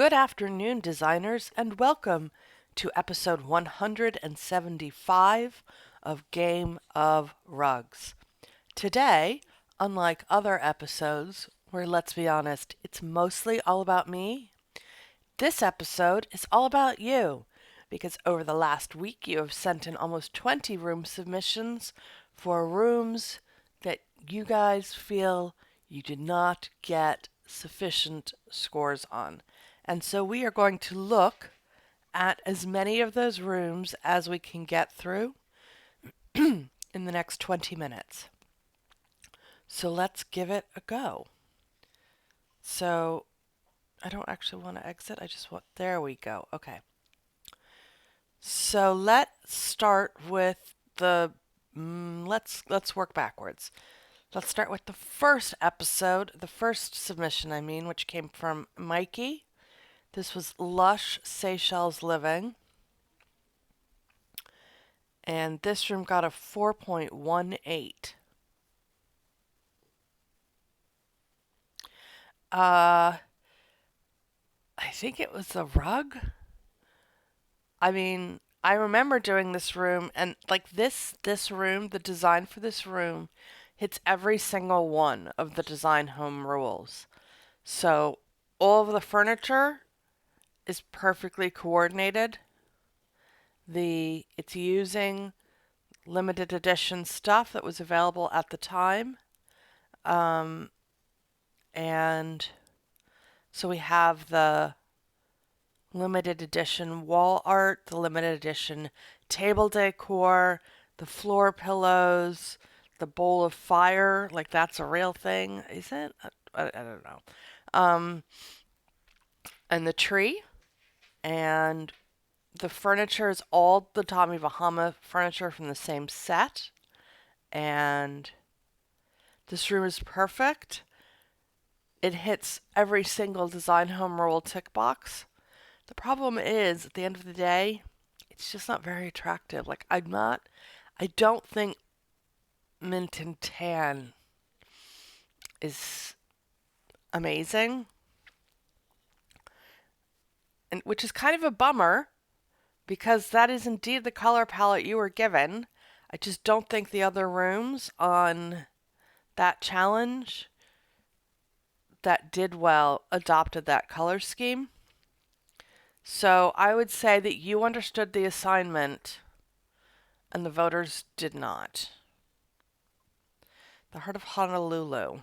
Good afternoon, designers, and welcome to episode 175 of Game of Rugs. Today, unlike other episodes where, let's be honest, it's mostly all about me, this episode is all about you because over the last week you have sent in almost 20 room submissions for rooms that you guys feel you did not get sufficient scores on. And so we are going to look at as many of those rooms as we can get through in the next 20 minutes. So let's give it a go. So I don't actually want to exit. I just want, there we go. Okay. So let's start with let's work backwards. Let's start with the first episode, the first submission, which came from Mikey. This was Lush Seychelles Living. And this room got a 4.18. I think it was the rug. I remember doing this room, and like this room, the design for this room hits every single one of the design home rules. So all of the furniture is perfectly coordinated. It's using limited edition stuff that was available at the time. And so we have the limited edition wall art, the limited edition table decor, the floor pillows, the bowl of fire, like that's a real thing, is it? I don't know. And the tree, and the furniture is all the Tommy Bahama furniture from the same set, and this room is perfect. It hits every single design home rule tick box. The problem is, at the end of the day, it's just not very attractive. Like, I don't think mint and tan is amazing. And which is kind of a bummer, because that is indeed the color palette you were given. I just don't think the other rooms on that challenge that did well adopted that color scheme. So I would say that you understood the assignment and the voters did not. The Heart of Honolulu.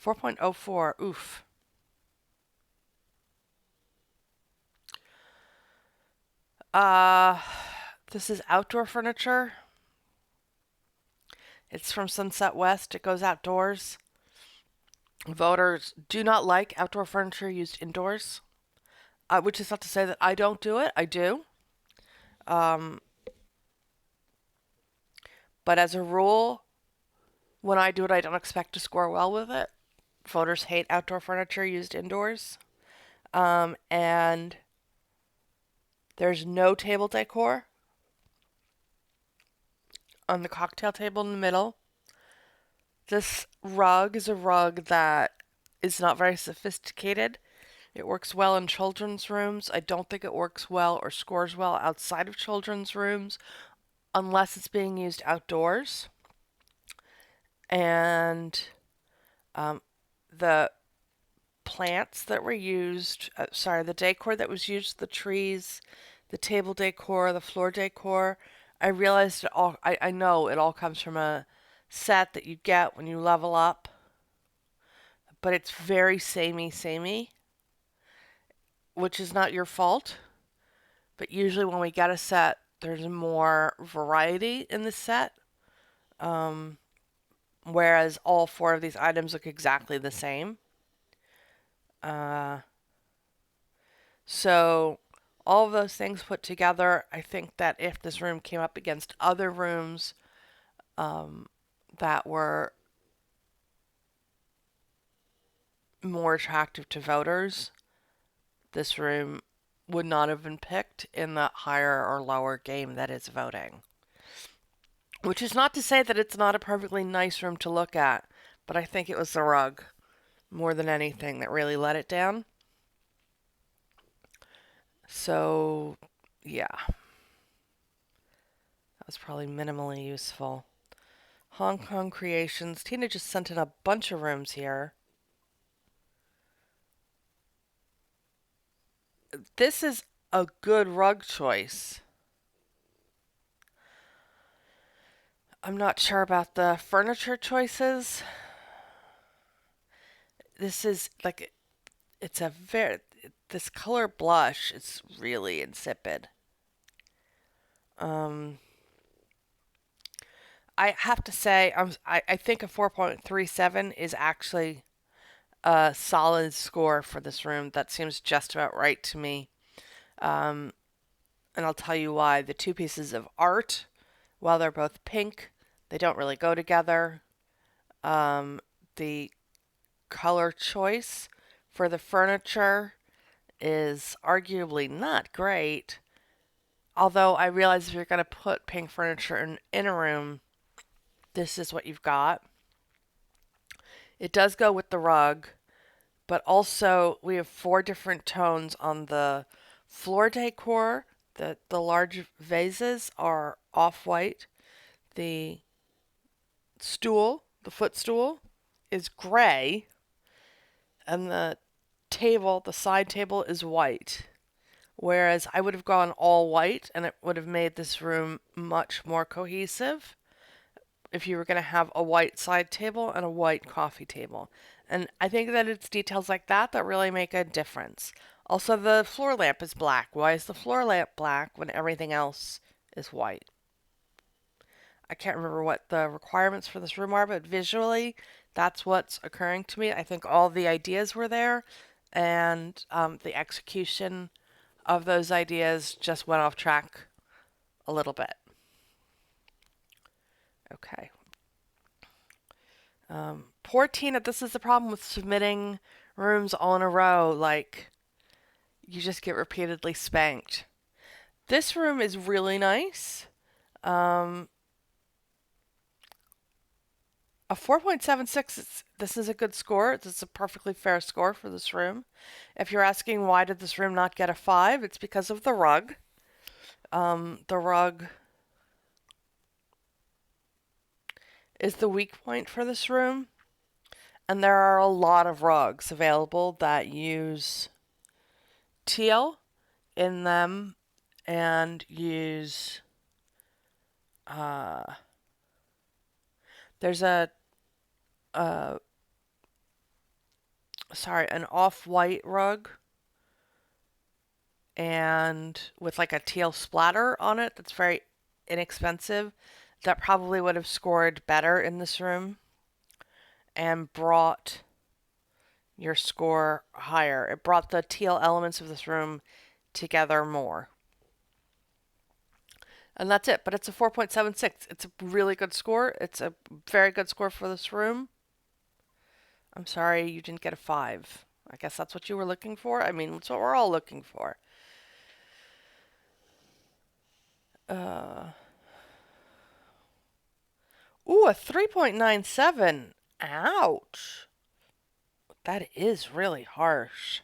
4.04. Oof. This is outdoor furniture. It's from Sunset West. It goes outdoors. Voters do not like outdoor furniture used indoors, which is not to say that I don't do it. I do. But as a rule, when I do it, I don't expect to score well with it. Voters hate outdoor furniture used indoors. And there's no table decor on the cocktail table in the middle. This rug is a rug that is not very sophisticated. It works well in children's rooms. I don't think it works well or scores well outside of children's rooms unless it's being used outdoors. And the plants that were used, the decor that was used, the trees, the table decor, the floor decor, I realized I know it all comes from a set that you get when you level up, but it's very samey, which is not your fault. But usually when we get a set, there's more variety in the set, whereas all four of these items look exactly the same. So all of those things put together, I think that if this room came up against other rooms that were more attractive to voters, this room would not have been picked in the higher or lower game that is voting. Which is not to say that it's not a perfectly nice room to look at, but I think it was the rug. more than anything that really let it down. So, yeah, that was probably minimally useful. Hong Kong Creations. Tina just sent in a bunch of rooms here. This is a good rug choice. I'm not sure about the furniture choices. This is like, it's a very, this color blush is really insipid. Um, I have to say, I think a 4.37 is actually a solid score for this room. That seems just about right to me. Um, and I'll tell you why. The two pieces of art, while they're both pink, they don't really go together. Um, the color choice for the furniture is arguably not great. Although I realize if you're going to put pink furniture in a room, this is what you've got. It does go with the rug, but also we have four different tones on the floor decor. The large vases are off-white. The stool, the footstool, is gray, and the side table is white. Whereas I would have gone all white, and it would have made this room much more cohesive if you were going to have a white side table and a white coffee table. And I think that it's details like that that really make a difference. Also, the floor lamp is black. Why is the floor lamp black when everything else is white? I can't remember what the requirements for this room are, but visually, that's what's occurring to me. I think all the ideas were there, and the execution of those ideas just went off track a little bit. Okay. Poor Tina, this is the problem with submitting rooms all in a row. Like, you just get repeatedly spanked. This room is really nice. Um, a 4.76, this is a good score. It's a perfectly fair score for this room. If you're asking why did this room not get a 5, it's because of the rug. The rug is the weak point for this room. And there are a lot of rugs available that use teal in them and use uh, there's uh an off-white rug and with like a teal splatter on it that's very inexpensive that probably would have scored better in this room and brought your score higher. It brought the teal elements of this room together more. And that's it. But it's a 4.76. It's a really good score. It's a very good score for this room. I'm sorry you didn't get a 5. I guess that's what you were looking for. I mean, that's what we're all looking for. Ooh, a 3.97. Ouch. That is really harsh.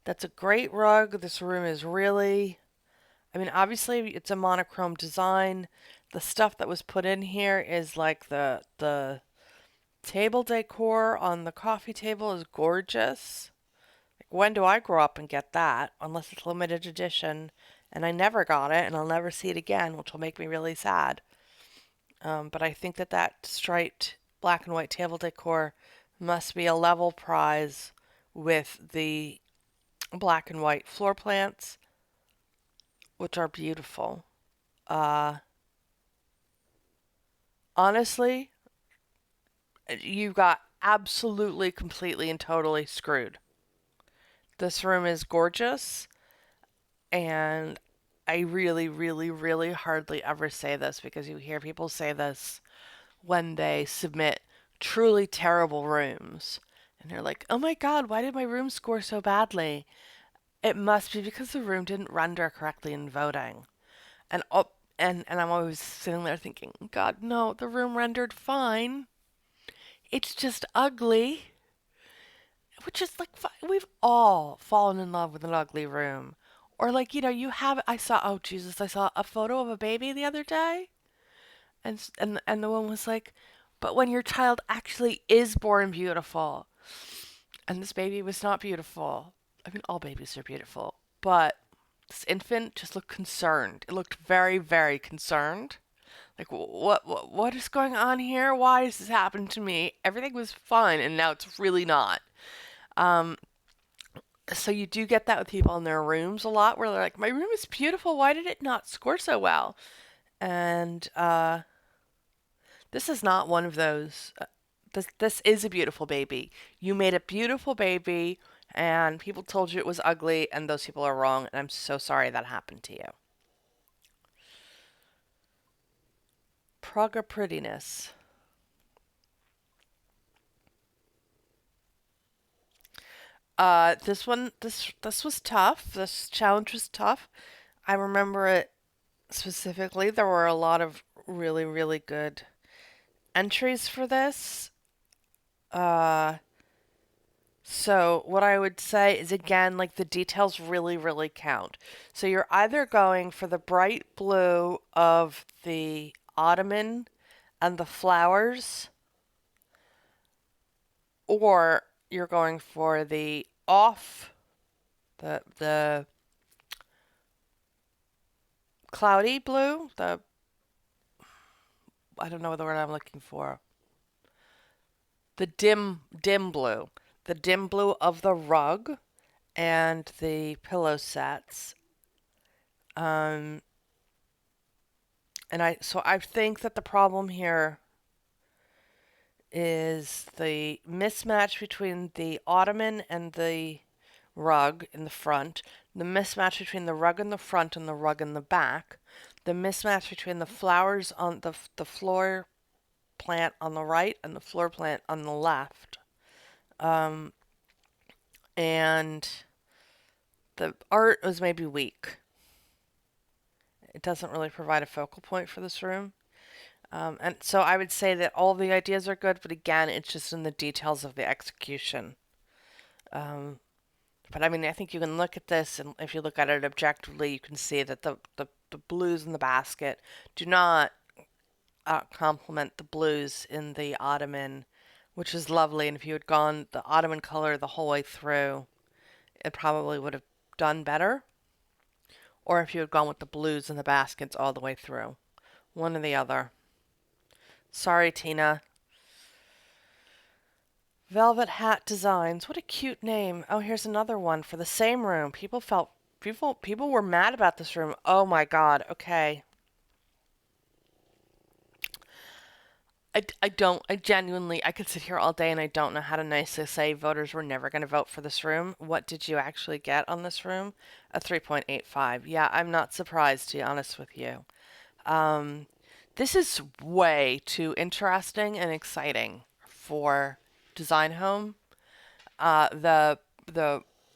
That's a great rug. This room is really, I mean, obviously it's a monochrome design. The stuff that was put in here is like the table decor on the coffee table is gorgeous. Like, when do I grow up and get that? Unless it's limited edition, and I never got it, and I'll never see it again, which will make me really sad. But I think that striped black and white table decor must be a level prize with the black and white floor plants, which are beautiful. Uh, Honestly, you got absolutely, completely, and totally screwed. This room is gorgeous, and I really, really, really hardly ever say this because you hear people say this when they submit truly terrible rooms. And they're like, oh my God, why did my room score so badly? It must be because the room didn't render correctly in voting. And and I'm always sitting there thinking, God, no, the room rendered fine. It's just ugly, which is like we've all fallen in love with an ugly room. Or like, you have I saw oh Jesus, I saw a photo of a baby the other day and the one was like, "But when your child actually is born beautiful." And this baby was not beautiful. I mean, all babies are beautiful, but this infant just looked concerned. It looked very, very concerned. Like, what is going on here? Why has this happened to me? Everything was fine, and now it's really not. Um, so you do get that with people in their rooms a lot, where they're like, "My room is beautiful. Why did it not score so well?" And this is not one of those. This is a beautiful baby. You made a beautiful baby, and people told you it was ugly, and those people are wrong. And I'm so sorry that happened to you. Praga prettiness. This was tough. This challenge was tough. I remember it specifically. There were a lot of really, really good entries for this. Uh, so what I would say is again, like the details really, really count. So you're either going for the bright blue of the ottoman and the flowers, or you're going for the off the cloudy blue, the I don't know the word I'm looking for. The dim blue. The dim blue of the rug and the pillow sets. Um I think that the problem here is the mismatch between the ottoman and the rug in the front, the mismatch between the rug in the front and the rug in the back, the mismatch between the flowers on the floor plant on the right and the floor plant on the left. Um, and the art was maybe weak. It doesn't really provide a focal point for this room. And so I would say that all the ideas are good, but again, it's just in the details of the execution. Um, but I mean, I think you can look at this, and if you look at it objectively, you can see that the blues in the basket do not complement the blues in the ottoman, which is lovely. And if you had gone the ottoman color the whole way through, it probably would have done better. Or if you had gone with the blues in the baskets all the way through. One or the other. Sorry, Tina. Velvet Hat Designs. What a cute name. Oh, here's another one for the same room. People were mad about this room. Oh my god. Okay. I genuinely, I could sit here all day and I don't know how to nicely say voters were never going to vote for this room. What did you actually get on this room? A 3.85. Yeah, I'm not surprised, to be honest with you. Um, this is way too interesting and exciting for Design Home. The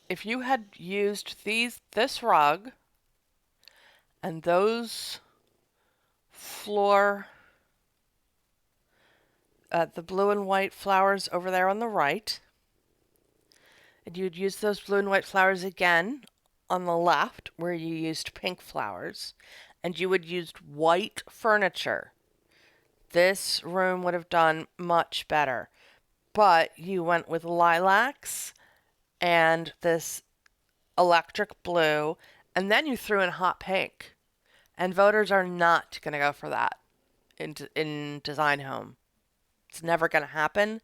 if you had used this rug and those floor the blue and white flowers over there on the right, and you'd use those blue and white flowers again on the left where you used pink flowers, and you would use white furniture. This room would have done much better. But you went with lilacs and this electric blue, and then you threw in hot pink. And voters are not going to go for that in Design Home. It's never going to happen.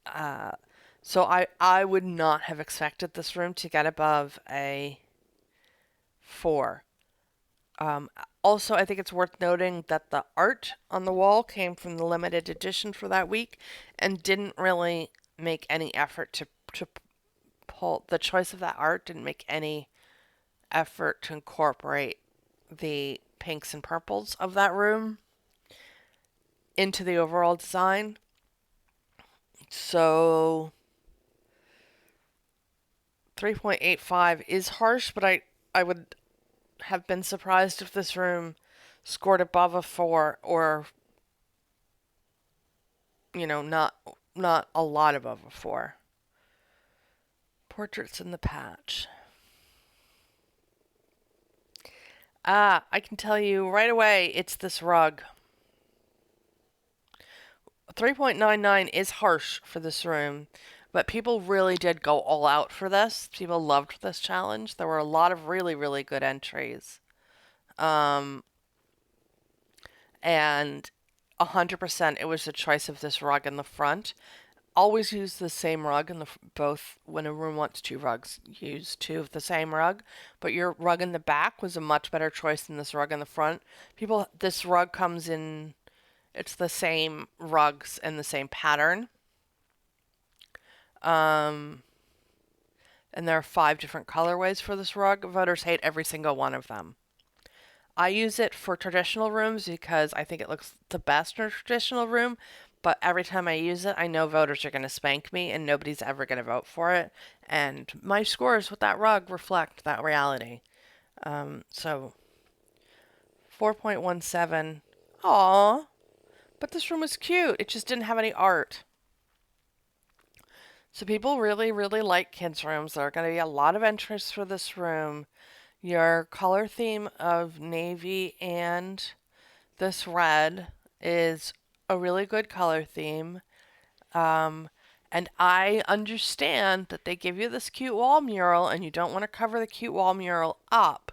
Uh, so I would not have expected this room to get above a 4. Um, Also, I think it's worth noting that the art on the wall came from the limited edition for that week and didn't really make any effort to pull the choice of that art didn't make any effort to incorporate the pinks and purples of that room into the overall design. So 3.85 is harsh, but I would have been surprised if this room scored above a 4 or not not a lot above a 4. Portraits in the patch. I can tell you right away, it's this rug. 3.99 is harsh for this room, but people really did go all out for this. People loved this challenge. There were a lot of really, really good entries. Um, and 100% it was the choice of this rug in the front. Always use the same rug in the both when a room wants 2 rugs, use 2 of the same rug, but your rug in the back was a much better choice than this rug in the front. This rug comes in, it's the same rugs and the same pattern. Um, and there are 5 different colorways for this rug. Voters hate every single one of them. I use it for traditional rooms because I think it looks the best in a traditional room, but every time I use it, I know voters are going to spank me and nobody's ever going to vote for it. And my scores with that rug reflect that reality. So 4.17. Aw, but this room was cute. It just didn't have any art. So people really, really like kids' rooms. There are going to be a lot of entries for this room. Your color theme of navy and this red is a really good color theme. Um, and I understand that they give you this cute wall mural and you don't want to cover the cute wall mural up.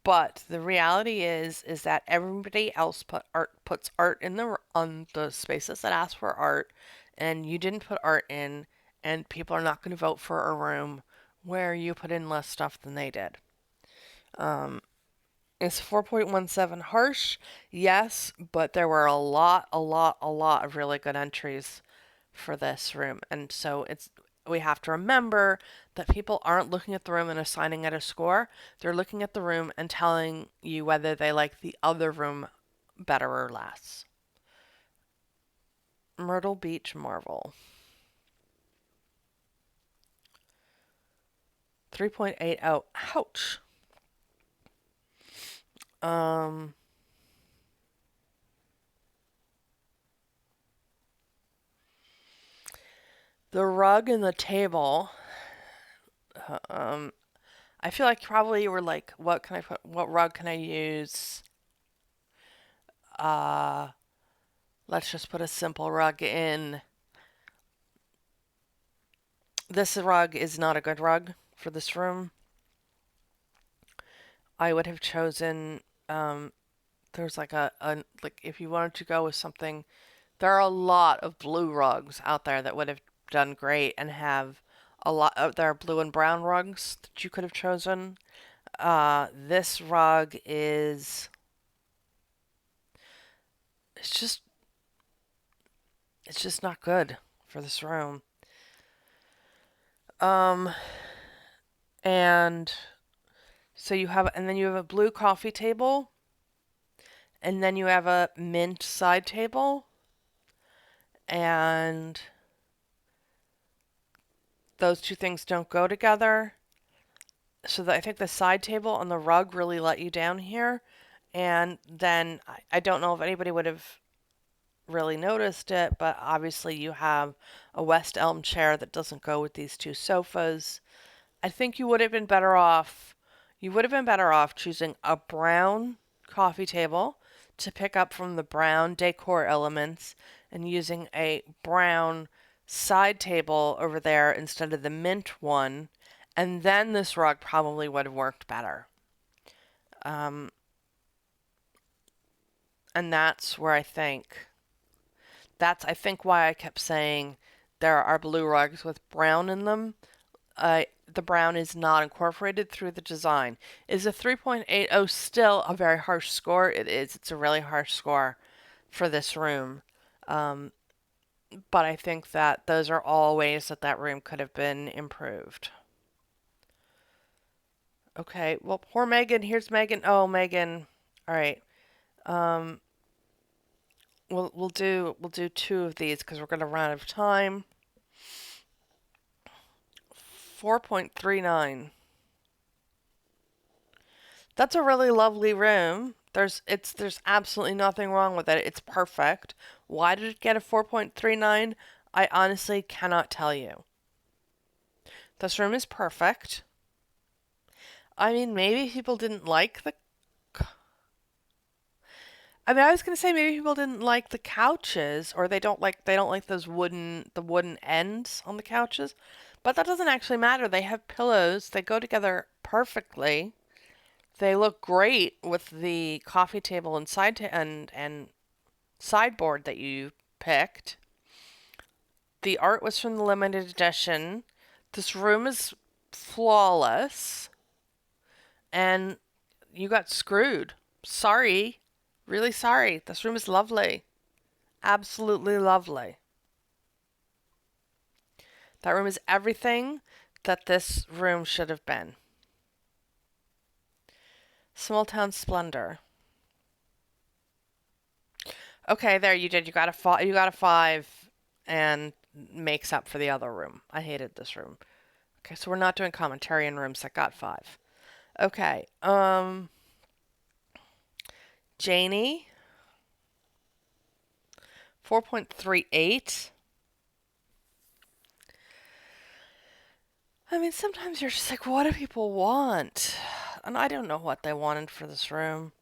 But the reality is that everybody else puts art in on the spaces that ask for art, and you didn't put art in, and people are not going to vote for a room where you put in less stuff than they did. Is 4.17 harsh? Yes, but there were a lot of really good entries for this room. And so we have to remember that people aren't looking at the room and assigning it a score. They're looking at the room and telling you whether they like the other room better or less. Myrtle Beach Marble. 3.80. Ouch. Um, the rug and the table. Um, I feel like probably you were like, what can I put? What rug can I use? Uh, let's just put a simple rug in. This rug is not a good rug for this room. I would have chosen. There's like like if you wanted to go with something, there are a lot of blue rugs out there that would have done great and have a lot. There are blue and brown rugs that you could have chosen. This rug is. It's just. It's just not good for this room. Um, and so and then you have a blue coffee table, and then you have a mint side table, and those two things don't go together. So I think the side table on the rug really let you down here. And then I don't know if anybody would have really noticed it, but obviously you have a West Elm chair that doesn't go with these 2 sofas. I think you would have been better off. You would have been better off choosing a brown coffee table to pick up from the brown decor elements and using a brown side table over there instead of the mint one. And then this rug probably would have worked better. And that's where I think why I kept saying there are blue rugs with brown in them. The brown is not incorporated through the design. Is a 3.80 still a very harsh score? It is. It's a really harsh score for this room. But I think that those are all ways that room could have been improved. Okay, well, poor Megan. Here's Megan. Oh, Megan. All right. We'll do 2 of these because we're gonna run out of time. 4.39. That's a really lovely room. There's absolutely nothing wrong with it. It's perfect. Why did it get a 4.39? I honestly cannot tell you. This room is perfect. I mean, maybe people didn't like the. I mean, I was gonna say maybe people didn't like the couches, or they don't like the wooden ends on the couches, but that doesn't actually matter. They have pillows. They go together perfectly. They look great with the coffee table and and sideboard that you picked. The art was from the limited edition. This room is flawless, and you got screwed. Sorry. Really sorry. This room is lovely. Absolutely lovely. That room is everything that this room should have been. Small town splendor. Okay, there you did. You got a 5 and makes up for the other room. I hated this room. Okay, so we're not doing commentary in rooms that got 5. Okay. Janie 4.38. I mean, sometimes you're just like, what do people want? And I don't know what they wanted for this room.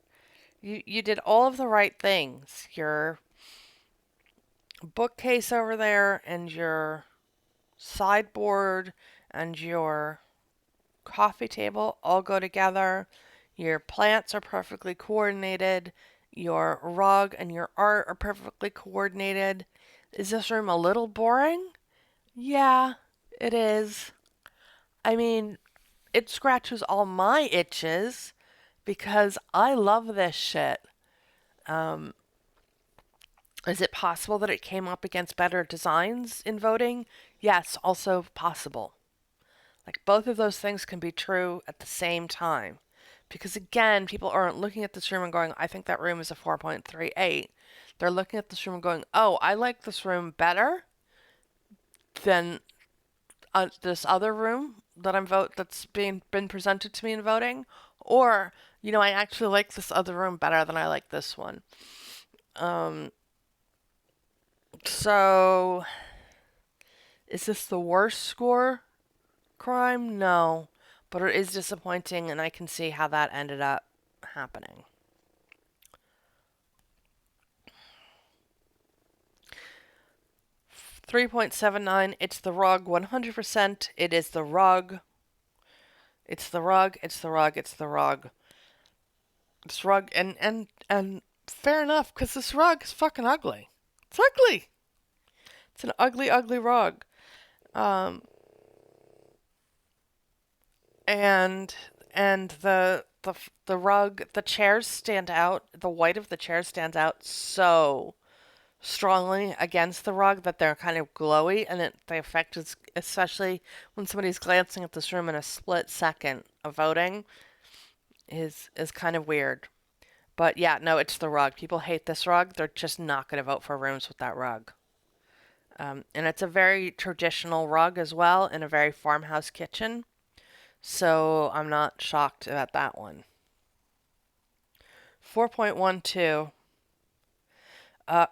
You did all of the right things. Your bookcase over there and your sideboard and your coffee table all go together. Your plants are perfectly coordinated. Your rug and your art are perfectly coordinated. Is this room a little boring? Yeah, it is. I mean, it scratches all my itches because I love this shit. Um, is it possible that it came up against better designs in voting? Yes, also possible. Like both of those things can be true at the same time. Because again, people aren't looking at this room and going, I think that room is a 4.38. They're looking at this room and going, oh, I like this room better than this other room that's been presented to me in voting, or I actually like this other room better than I like this one. Um, so is this the worst score crime? No, but it is disappointing, and I can see how that ended up happening. $3.79. It's the rug. 100%. It is the rug. It's the rug. It's the rug. It's the rug. This rug, and fair enough, because this rug is fucking ugly. It's ugly. It's an ugly, ugly rug. Um, and the rug, the chairs stand out. The white of the chairs stands out so strongly against the rug that they're kind of glowy, and the effect is, especially when somebody's glancing at this room in a split second of voting, is kind of weird. But yeah, no, it's the rug. People hate this rug. They're just not going to vote for rooms with that rug. And it's a very traditional rug as well, in a very farmhouse kitchen. So I'm not shocked about that one. 4.12.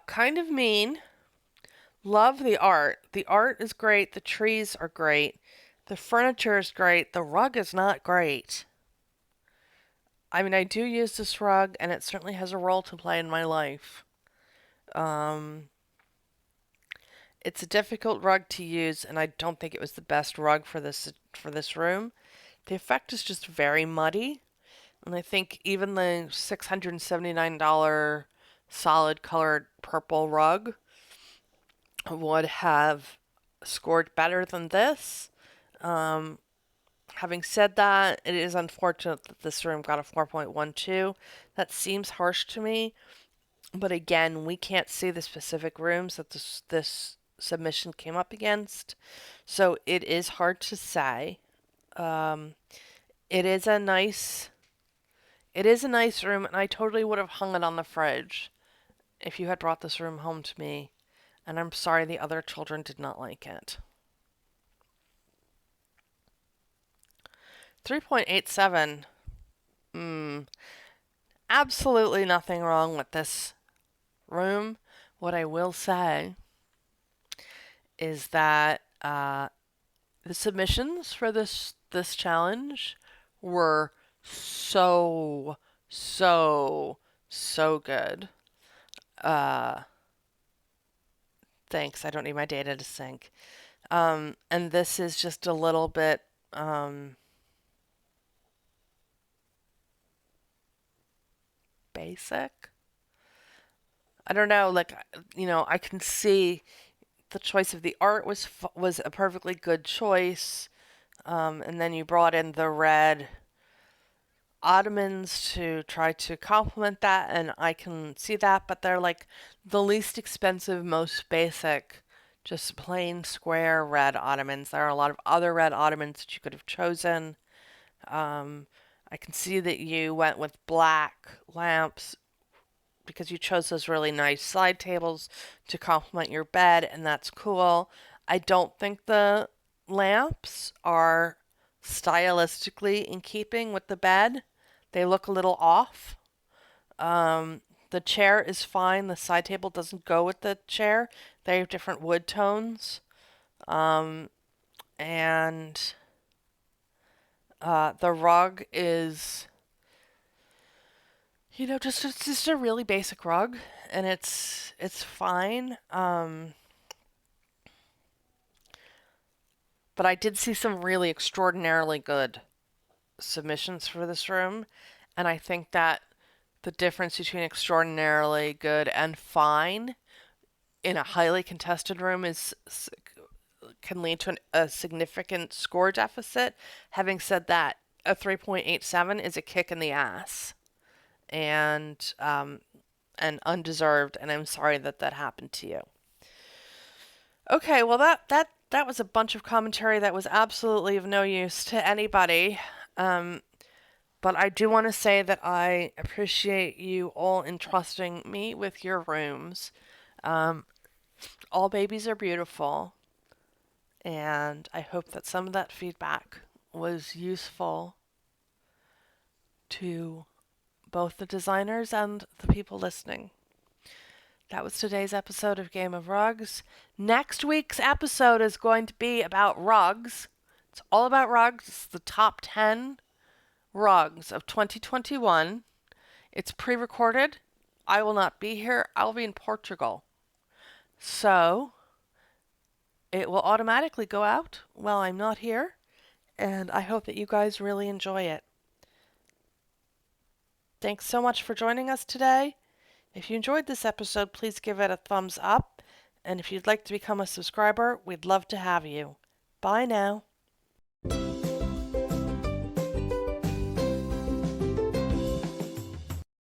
Kind of mean. Love the art. The art is great. The trees are great. The furniture is great. The rug is not great. I mean, I do use this rug, and it certainly has a role to play in my life. Um, it's a difficult rug to use, and I don't think it was the best rug for this room. The effect is just very muddy, and I think even the $679 solid colored purple rug would have scored better than this. Um, Having said that, it is unfortunate that this room got a 4.12. That seems harsh to me, but again, we can't see the specific rooms that this submission came up against, so it is hard to say. Um, it is a nice room, and I totally would have hung it on the fridge if you had brought this room home to me. And I'm sorry the other children did not like it. 3.87. Absolutely nothing wrong with this room. What I will say is that the submissions for this challenge were so so so good. Uh, thanks. I don't need my data to sync. And this is just a little bit basic. I don't know. Like, I can see the choice of the art was a perfectly good choice. And then you brought in the red ottomans to try to complement that, and I can see that, but they're like the least expensive, most basic, just plain square red ottomans. There are a lot of other red ottomans that you could have chosen. Um, I can see that you went with black lamps because you chose those really nice side tables to complement your bed, and that's cool. I don't think the lamps are stylistically in keeping with the bed. They look a little off. Um, the chair is fine. The side table doesn't go with the chair. They have different wood tones. Um, and the rug is, just it's just a really basic rug, and it's fine. But I did see some really extraordinarily good submissions for this room, and I think that the difference between extraordinarily good and fine in a highly contested room can lead to a significant score deficit. Having said that, a 3.87 is a kick in the ass, and undeserved, and I'm sorry that that happened to you. Okay, well that was a bunch of commentary that was absolutely of no use to anybody. But I do want to say that I appreciate you all entrusting me with your rooms. Um, all babies are beautiful, and I hope that some of that feedback was useful to both the designers and the people listening. That was today's episode of Game of Rugs. Next week's episode is going to be about rugs. It's all about rugs. It's the top 10 rugs of 2021. It's pre recorded. I will not be here. I'll be in Portugal. So it will automatically go out while I'm not here. And I hope that you guys really enjoy it. Thanks so much for joining us today. If you enjoyed this episode, please give it a thumbs up. And if you'd like to become a subscriber, we'd love to have you. Bye now.